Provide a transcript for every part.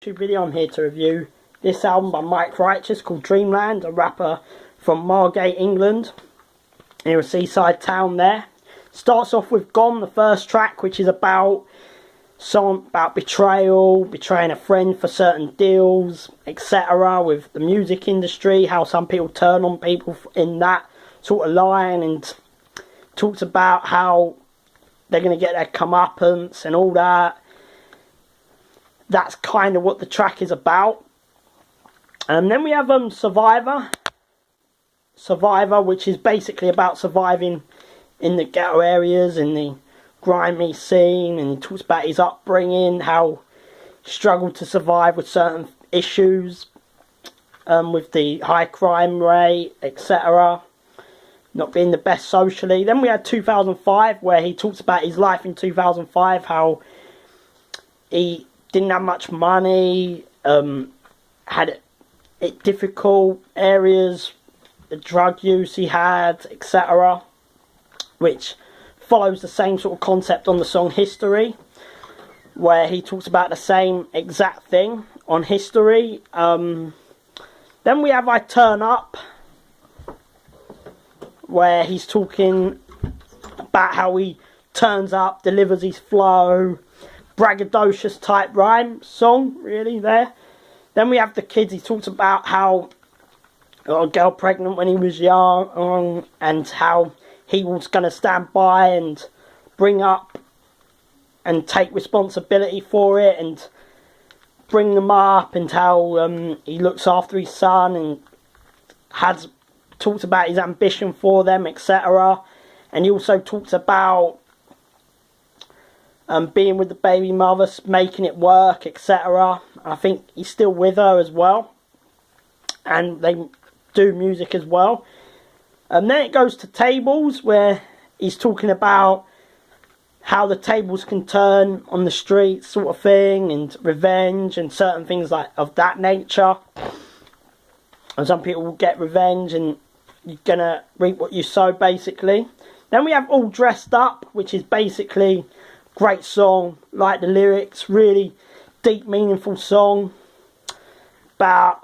YouTube video, I'm here to review this album by Mike Righteous called Dreamland, a rapper from Margate, England, near a seaside town there. Starts off with Gone, the first track, which is about betrayal, betraying a friend for certain deals, etc. with the music industry, how some people turn on people in that sort of line, and talks about how they're going to get their comeuppance and all that. That's kind of what the track is about. And then we have Survivor, which is basically about surviving in the ghetto areas, in the grimy scene, and he talks about his upbringing, how he struggled to survive with certain issues, with the high crime rate, etc. Not being the best socially. Then we had 2005, where he talks about his life in 2005, how he didn't have much money, had it difficult areas, the drug use he had, etc. Which follows the same sort of concept on the song History, where he talks about the same exact thing on History. Then we have I Turn Up, where he's talking about how he turns up, delivers his flow, braggadocious type rhyme song, really, there. Then we have The Kids. He talks about how he got a girl pregnant when he was young, and how he was going to stand by and bring up and take responsibility for it and bring them up, and how he looks after his son and talks about his ambition for them, etc. And he also talks about being with the baby mother, making it work, etc. I think he's still with her as well, and they do music as well. And then it goes to Tables, where he's talking about how the tables can turn on the streets, sort of thing, and revenge and certain things like of that nature. And some people will get revenge, and you're gonna reap what you sow, basically. Then we have All Dressed Up, which is basically great song, like the lyrics, really deep, meaningful song about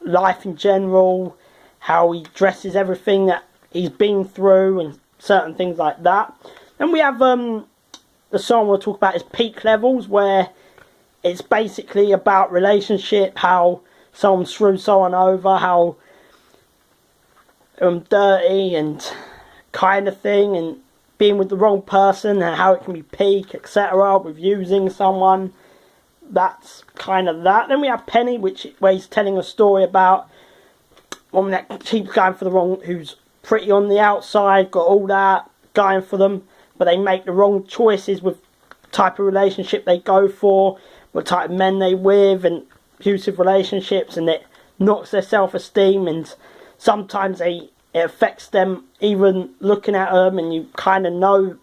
life in general, how he dresses everything that he's been through and certain things like that. Then we have the song we'll talk about is Peak Levels, where it's basically about relationship, how someone screws someone over, how dirty and kind of thing, and being with the wrong person, and how it can be peak, etc. with using someone. That's kind of that. Then we have Penny, where he's telling a story about one that keeps going for the wrong, who's pretty on the outside, got all that going for them, but they make the wrong choices with the type of relationship they go for, what type of men they with, and abusive relationships, and it knocks their self-esteem, and sometimes it affects them even looking at them, and you kind of know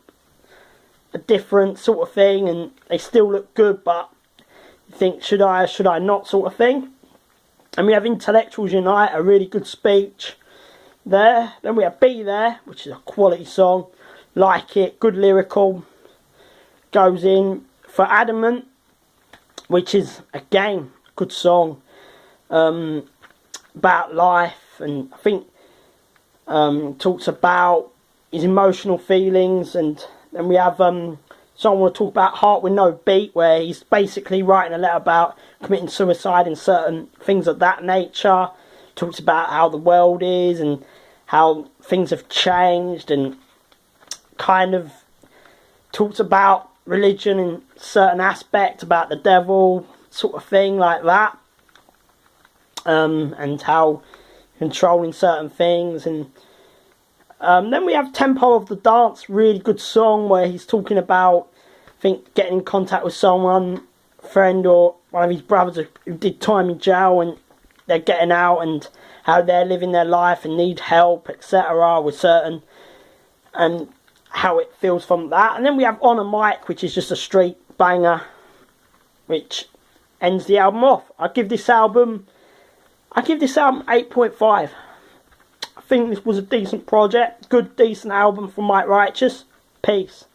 a different sort of thing, and they still look good, but you think, should I or should I not, sort of thing. And we have Intellectuals Unite, a really good speech there. Then we have Be There, which is a quality song, like it, good lyrical, goes in for Adamant, which is again a good song about life, and I think talks about his emotional feelings. And then we have someone will talk about Heart With No Beat, where he's basically writing a letter about committing suicide and certain things of that nature. Talks about how the world is and how things have changed, and kind of talks about religion in certain aspect, about the devil, sort of thing like that, and how controlling certain things. And then we have Tempo of the Dance, really good song, where he's talking about, I think, getting in contact with someone, friend or one of his brothers who did time in jail, and they're getting out, and how they're living their life and need help, etc. with certain, and how it feels from that. And then we have On a Mic, which is just a straight banger, which ends the album off. I give this album 8.5. I think this was a decent project, good decent album from Mike Righteous. Peace.